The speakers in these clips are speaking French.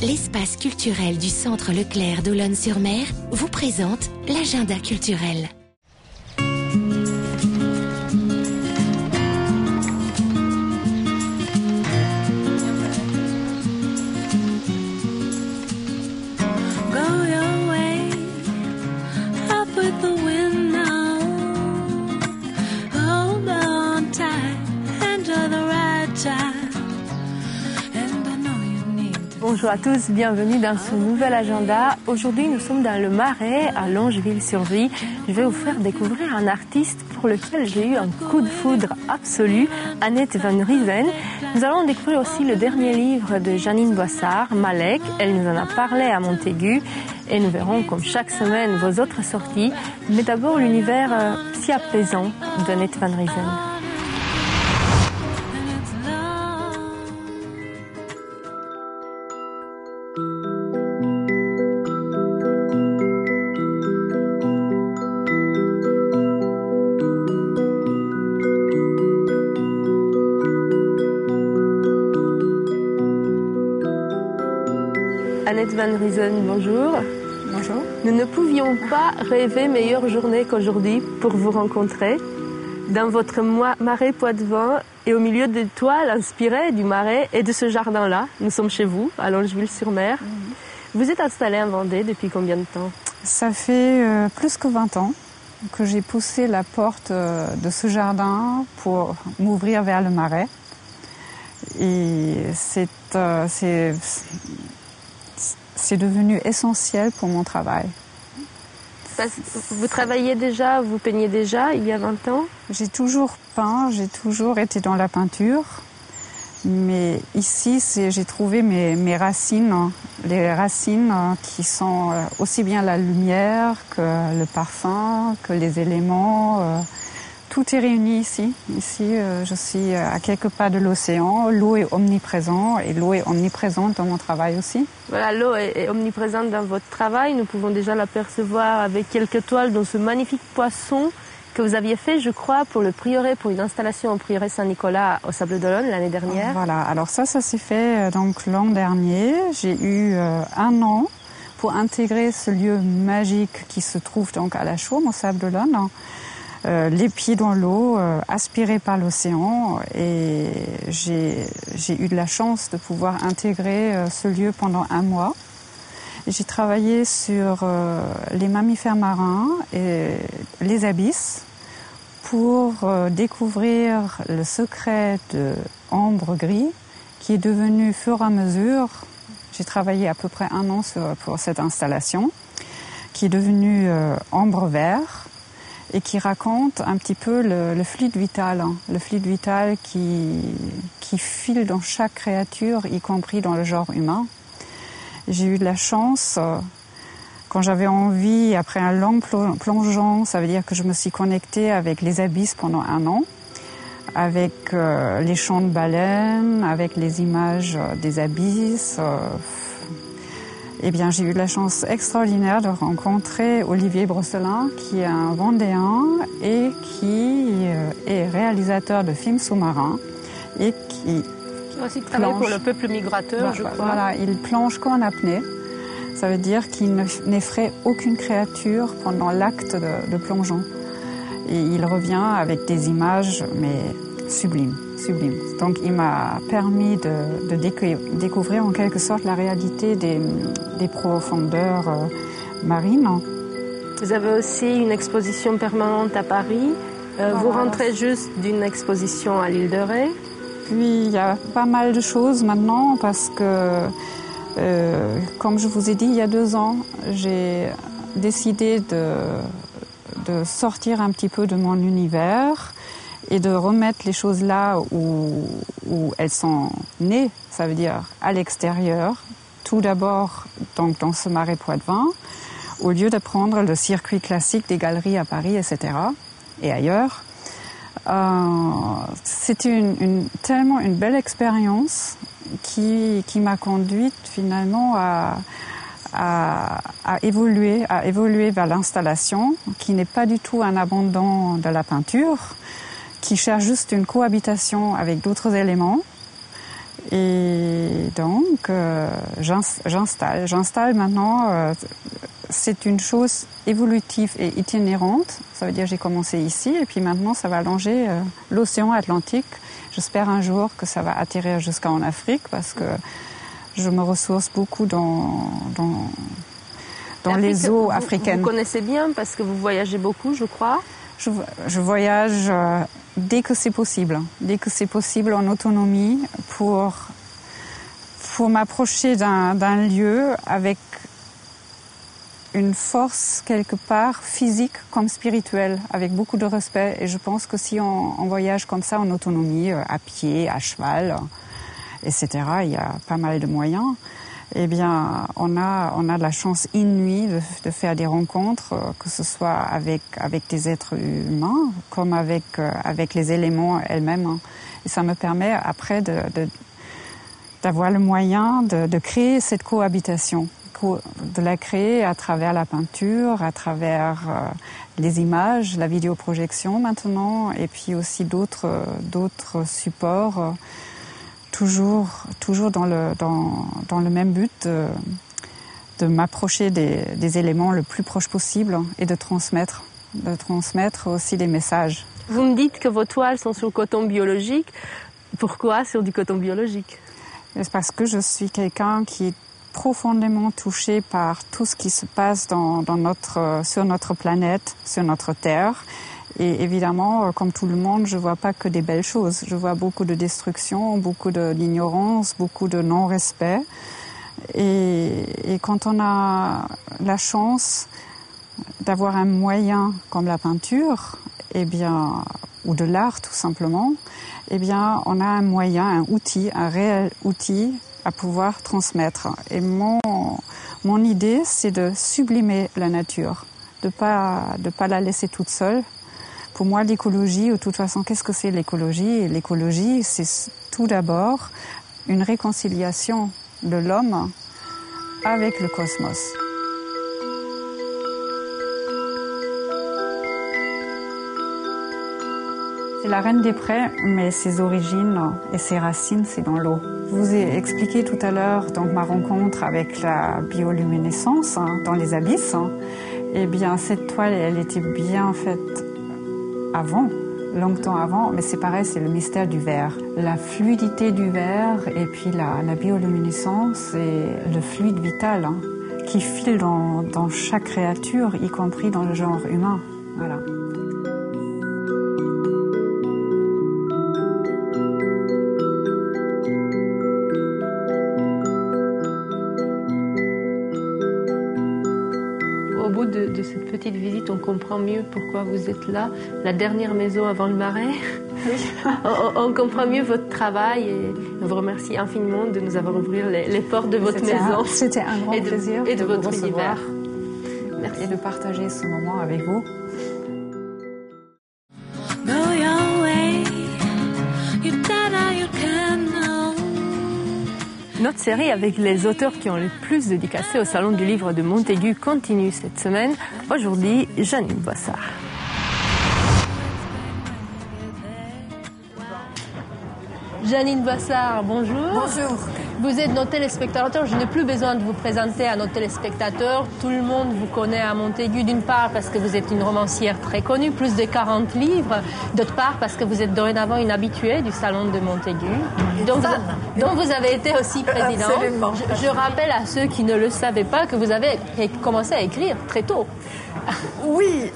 l'espace culturel du Centre Leclerc d'Olonne-sur-Mer vous présente l'agenda culturel. Bonjour à tous, bienvenue dans ce nouvel agenda. Aujourd'hui, nous sommes dans le Marais, à Longeville-sur-Vie. Je vais vous faire découvrir un artiste pour lequel j'ai eu un coup de foudre absolu, Annette Van Riezen. Nous allons découvrir aussi le dernier livre de Janine Boissard, Malek. Elle nous en a parlé à Montaigu et nous verrons, comme chaque semaine, vos autres sorties. Mais d'abord, l'univers si apaisant d'Annette Van Riezen. Annette Van Riezen, bonjour. Bonjour. Nous ne pouvions pas rêver meilleure journée qu'aujourd'hui pour vous rencontrer. Dans votre marais Poitevin et au milieu des toiles inspirées du marais et de ce jardin-là, nous sommes chez vous, à Longeville-sur-Mer. Vous êtes installée en Vendée depuis combien de temps? Ça fait plus que 20 ans que j'ai poussé la porte de ce jardin pour m'ouvrir vers le marais. Et c'est devenu essentiel pour mon travail. Vous travailliez déjà, vous peignez déjà il y a 20 ans? J'ai toujours peint, j'ai toujours été dans la peinture. Mais ici, j'ai trouvé mes racines, les racines qui sont aussi bien la lumière que le parfum, que les éléments. Tout est réuni ici. Ici, je suis à quelques pas de l'océan. L'eau est omniprésente et l'eau est omniprésente dans mon travail aussi. Voilà, l'eau est omniprésente dans votre travail. Nous pouvons déjà l'apercevoir avec quelques toiles dans ce magnifique poisson que vous aviez fait, je crois, pour le prieuré, pour une installation au prieuré Saint-Nicolas au Sable d'Olonne l'année dernière. Voilà, alors ça s'est fait donc l'an dernier. J'ai eu 1 an pour intégrer ce lieu magique qui se trouve donc à la Chaume, au Sable d'Olonne. Les pieds dans l'eau, aspirés par l'océan, et j'ai eu de la chance de pouvoir intégrer ce lieu pendant 1 mois. J'ai travaillé sur les mammifères marins et les abysses pour découvrir le secret de ambre gris qui est devenu fur et à mesure, j'ai travaillé à peu près 1 an pour cette installation, qui est devenu ambre vert et qui raconte un petit peu le fluide vital, le fluide vital qui file dans chaque créature, y compris dans le genre humain. J'ai eu de la chance, quand j'avais envie, après un long plongeon, ça veut dire que je me suis connectée avec les abysses pendant 1 an, avec les chants de baleines, avec les images des abysses. Eh bien, j'ai eu de la chance extraordinaire de rencontrer Olivier Brosselin, qui est un Vendéen et qui est réalisateur de films sous-marins et qui aussi travaille pour le peuple migrateur, je crois. Voilà, il plonge qu'en apnée. Ça veut dire qu'il n'effraie aucune créature pendant l'acte de plongeon. Et il revient avec des images, mais sublimes. Donc il m'a permis de découvrir en quelque sorte la réalité des profondeurs marines. Vous avez aussi une exposition permanente à Paris. Vous rentrez juste d'une exposition à l'île de Ré. Puis il y a pas mal de choses maintenant parce que, comme je vous ai dit, il y a 2 ans, j'ai décidé de sortir un petit peu de mon univers et de remettre les choses là où elles sont nées, ça veut dire à l'extérieur. Tout d'abord donc dans ce marais Poitevin, au lieu de prendre le circuit classique des galeries à Paris, etc. et ailleurs. C'était tellement une belle expérience qui m'a conduite finalement à évoluer vers l'installation, qui n'est pas du tout un abandon de la peinture, qui cherche juste une cohabitation avec d'autres éléments Et donc, j'installe maintenant. C'est une chose évolutive et itinérante. Ça veut dire que j'ai commencé ici et puis maintenant ça va longer l'océan Atlantique. J'espère un jour que ça va atterrir jusqu'en Afrique parce que je me ressource beaucoup dans les eaux africaines. Vous connaissez bien parce que vous voyagez beaucoup, je crois. Je voyage dès que c'est possible en autonomie pour m'approcher d'un lieu avec une force quelque part physique comme spirituelle, avec beaucoup de respect. Et je pense que si on voyage comme ça en autonomie, à pied, à cheval, etc., il y a pas mal de moyens. Eh bien, on a de la chance inouïe de faire des rencontres, que ce soit avec des êtres humains, comme avec les éléments elles-mêmes. Et ça me permet après d'avoir le moyen de créer cette cohabitation, de la créer à travers la peinture, à travers les images, la vidéoprojection maintenant, et puis aussi d'autres supports. Toujours dans le même but de m'approcher des éléments le plus proche possible et de transmettre aussi des messages. Vous me dites que vos toiles sont sur coton biologique. Pourquoi sur du coton biologique? C'est parce que je suis quelqu'un qui est profondément touché par tout ce qui se passe sur notre planète, sur notre Terre. Et évidemment, comme tout le monde, je vois pas que des belles choses. Je vois beaucoup de destruction, beaucoup d'ignorance, beaucoup de non-respect. Et quand on a la chance d'avoir un moyen comme la peinture, eh bien, ou de l'art tout simplement, eh bien, on a un moyen, un réel outil à pouvoir transmettre. Et mon idée, c'est de sublimer la nature, de pas la laisser toute seule. Pour moi, l'écologie, de toute façon, qu'est-ce que c'est l'écologie? L'écologie, c'est tout d'abord une réconciliation de l'homme avec le cosmos. C'est la reine des prés, mais ses origines et ses racines, c'est dans l'eau. Je vous ai expliqué tout à l'heure donc ma rencontre avec la bioluminescence dans les abysses. Eh bien, cette toile, elle était bien faite avant, longtemps avant, mais c'est pareil, c'est le mystère du verre. La fluidité du verre et puis la bioluminescence et le fluide vital qui file dans chaque créature, y compris dans le genre humain. Voilà. De cette petite visite, on comprend mieux pourquoi vous êtes là, la dernière maison avant le marais. Oui. On comprend mieux votre travail et on vous remercie infiniment de nous avoir ouvert les portes de votre maison. C'était un grand plaisir de votre univers. Merci. Et de partager ce moment avec vous. Notre série avec les auteurs qui ont le plus dédicacé au Salon du Livre de Montaigu continue cette semaine. Aujourd'hui, Janine Boissard. Janine Boissard, bonjour. Bonjour. Vous êtes nos téléspectateurs. Je n'ai plus besoin de vous présenter à nos téléspectateurs. Tout le monde vous connaît à Montaigu, d'une part parce que vous êtes une romancière très connue, plus de 40 livres. D'autre part parce que vous êtes dorénavant une habituée du Salon de Montaigu, dont vous avez été aussi présidente. Absolument. Je rappelle à ceux qui ne le savaient pas que vous avez commencé à écrire très tôt. Oui,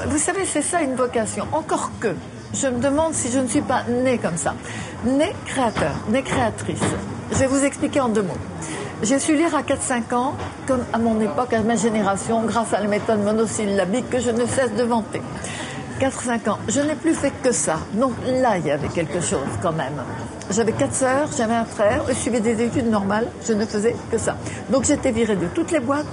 vous savez, c'est ça une vocation. Encore que, je me demande si je ne suis pas née comme ça. Née créateur, née créatrice. Je vais vous expliquer en 2 mots. J'ai su lire à 4-5 ans, comme à mon époque, à ma génération, grâce à la méthode monosyllabique que je ne cesse de vanter. 4-5 ans. Je n'ai plus fait que ça. Donc là, il y avait quelque chose quand même. J'avais 4 sœurs, j'avais un frère, je suivais des études normales, je ne faisais que ça. Donc j'étais virée de toutes les boîtes,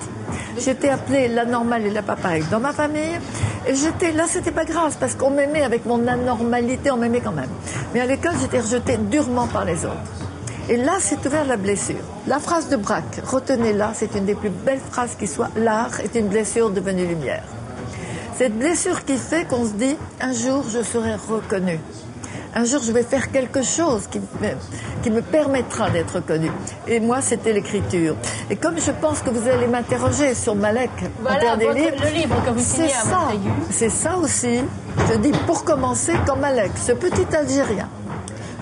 j'étais appelée la normale et la pas pareille dans ma famille, et là c'était pas grave, parce qu'on m'aimait avec mon anormalité, on m'aimait quand même. Mais à l'école, j'étais rejetée durement par les autres. Et là, s'est ouverte la blessure. La phrase de Braque, retenez-la, c'est une des plus belles phrases qui soit, l'art est une blessure devenue lumière. Cette blessure qui fait qu'on se dit, un jour je serai reconnue. Un jour, je vais faire quelque chose qui me permettra d'être connu. Et moi, c'était l'écriture. Et comme je pense que vous allez m'interroger sur Malek, voilà, le livre que vous signez à Montaigu. C'est ça aussi. Je dis, pour commencer, comme Malek, ce petit Algérien.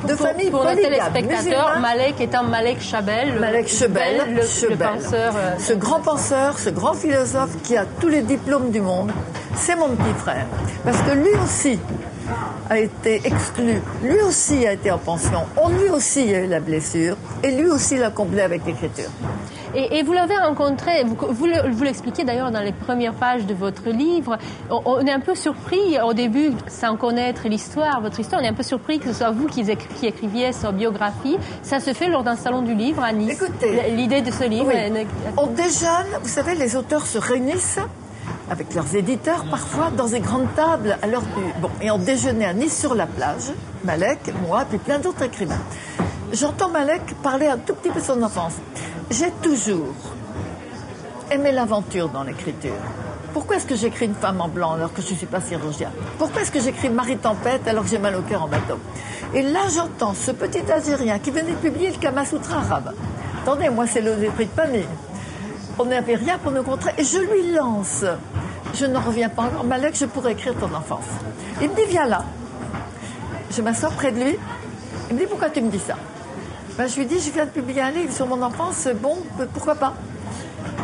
De famille pour nos polygame, téléspectateurs, Malek est un Malek Chebel. Malek Chebel, le penseur. Ce grand penseur, ce grand philosophe qui a tous les diplômes du monde, c'est mon petit frère. Parce que lui aussi a été exclu, lui aussi a été en pension, lui aussi a eu la blessure, et lui aussi l'a comblé avec l'écriture. Et vous l'avez rencontré, vous l'expliquez d'ailleurs dans les premières pages de votre livre. On est un peu surpris au début, sans connaître l'histoire, votre histoire, on est un peu surpris que ce soit vous qui écriviez sa biographie. Ça se fait lors d'un salon du livre à Nice. Écoutez, l'idée de ce livre. Oui. On déjeune, vous savez, les auteurs se réunissent avec leurs éditeurs parfois dans des grandes tables à l'heure du... Bon, et on déjeunait à Nice sur la plage, Malek, moi, puis plein d'autres écrivains. J'entends Malek parler un tout petit peu de son enfance. J'ai toujours aimé l'aventure dans l'écriture. Pourquoi est-ce que j'écris une femme en blanc alors que je ne suis pas chirurgien? Pourquoi est-ce que j'écris Marie Tempête alors que j'ai mal au cœur en bateau? Et là, j'entends ce petit Algérien qui venait de publier le Kama Sutra arabe. Attendez, moi, c'est l'esprit de famille. On n'avait rien pour nous contrer. Et je lui lance. Je n'en reviens pas encore. Malek, je pourrais écrire ton enfance. Il me dit, viens là. Je m'assois près de lui. Il me dit, pourquoi tu me dis ça? Ben, je lui dis, je viens de publier un livre sur mon enfance. Bon, pourquoi pas?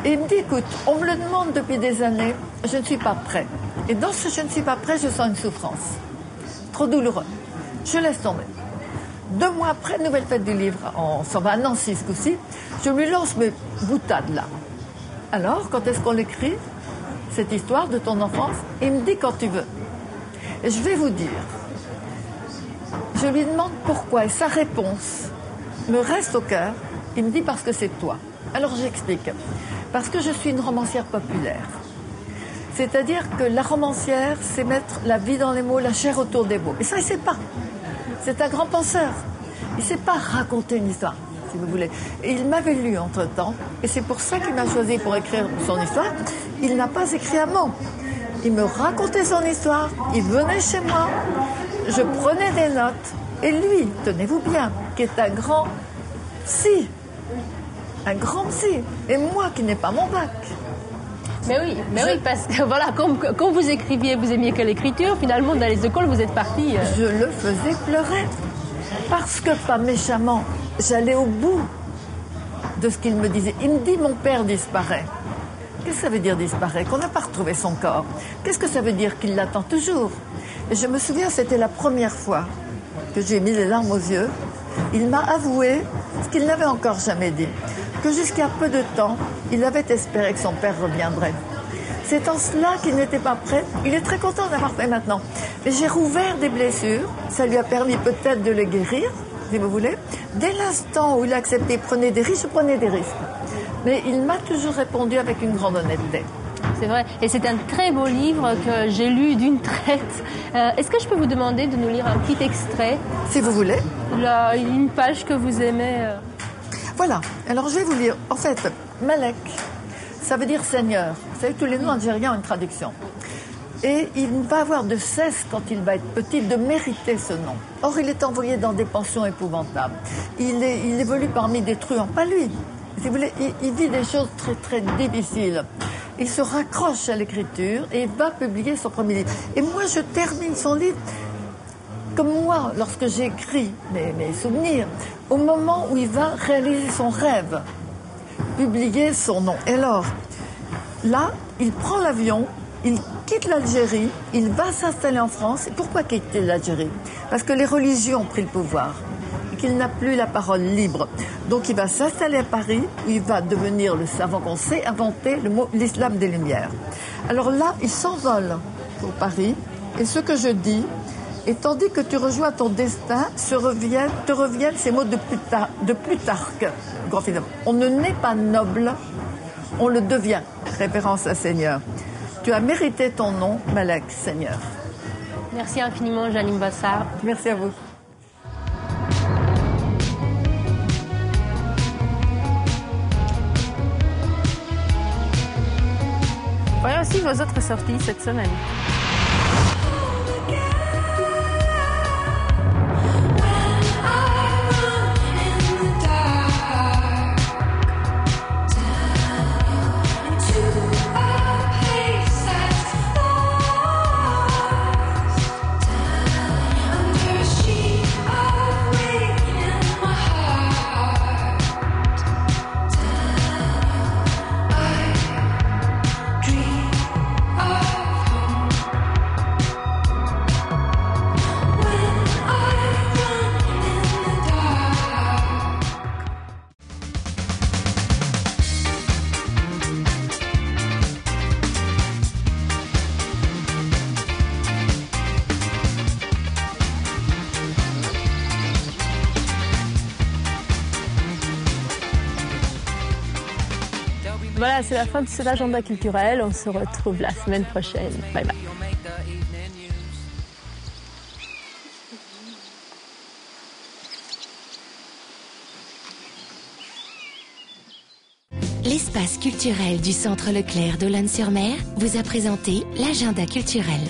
Et il me dit, écoute, on me le demande depuis des années. Je ne suis pas prêt. Et dans ce je ne suis pas prêt, je sens une souffrance. Trop douloureux. Je laisse tomber. 2 mois après, nouvelle fête du livre. On s'en va à Nancy ce coup-ci. Je lui lance mes boutades là. Alors, quand est-ce qu'on l'écrit, cette histoire de ton enfance? Il me dit quand tu veux. Et je vais vous dire. Je lui demande pourquoi et sa réponse me reste au cœur. Il me dit parce que c'est toi. Alors j'explique. Parce que je suis une romancière populaire. C'est-à-dire que la romancière, c'est mettre la vie dans les mots, la chair autour des mots. Et ça, il ne sait pas. C'est un grand penseur. Il ne sait pas raconter une histoire, si vous voulez. Et il m'avait lu entre-temps, et c'est pour ça qu'il m'a choisi pour écrire son histoire. Il n'a pas écrit un mot. Il me racontait son histoire, il venait chez moi, je prenais des notes, et lui, tenez-vous bien, qui est un grand psy, et moi qui n'ai pas mon bac. Mais oui, parce que voilà, quand vous écriviez, vous aimiez que l'écriture, finalement, dans les écoles, vous êtes parti. Je le faisais pleurer. Parce que, pas méchamment, j'allais au bout de ce qu'il me disait. Il me dit, mon père disparaît. Qu'est-ce que ça veut dire disparaît? Qu'on n'a pas retrouvé son corps. Qu'est-ce que ça veut dire? Qu'il l'attend toujours. Et je me souviens, c'était la première fois que j'ai mis les larmes aux yeux. Il m'a avoué ce qu'il n'avait encore jamais dit. Que jusqu'à peu de temps, il avait espéré que son père reviendrait. C'est en cela qu'il n'était pas prêt. Il est très content d'avoir fait maintenant. Mais j'ai rouvert des blessures. Ça lui a permis peut-être de les guérir, si vous voulez. Dès l'instant où il a accepté, prenez des risques, je prenais des risques. Mais il m'a toujours répondu avec une grande honnêteté. C'est vrai. Et c'est un très beau livre que j'ai lu d'une traite. Est-ce que je peux vous demander de nous lire un petit extrait? Si vous voulez. Une page que vous aimez. Voilà. Alors, je vais vous lire. En fait, Malek, ça veut dire Seigneur. Vous savez, tous les noms algériens ont une traduction. Et il va avoir de cesse, quand il va être petit, de mériter ce nom. Or, il est envoyé dans des pensions épouvantables. Il évolue parmi des truands. Pas lui. Si vous voulez, il vit des choses très, très difficiles. Il se raccroche à l'écriture et il va publier son premier livre. Et moi, je termine son livre comme moi, lorsque j'écris mes souvenirs, au moment où il va réaliser son rêve, publier son nom. Et alors, là, il prend l'avion, il quitte l'Algérie, il va s'installer en France. Et pourquoi quitter l'Algérie? Parce que les religions ont pris le pouvoir et qu'il n'a plus la parole libre. Donc il va s'installer à Paris, où il va devenir le savant qu'on sait, inventer le mot l'islam des Lumières. Alors là, il s'envole pour Paris, et ce que je dis, et tandis que tu rejoins ton destin, te reviennent ces mots de Plutarque, grand philosophe. On ne naît pas noble, on le devient. Référence à Seigneur. Tu as mérité ton nom, Malek, Seigneur. Merci infiniment, Janine Bassard. Merci à vous. Voyons aussi vos autres sorties cette semaine. Voilà, c'est la fin de cet agenda culturel. On se retrouve la semaine prochaine. Bye bye. L'espace culturel du Centre Leclerc d'Olonne-sur-Mer vous a présenté l'agenda culturel.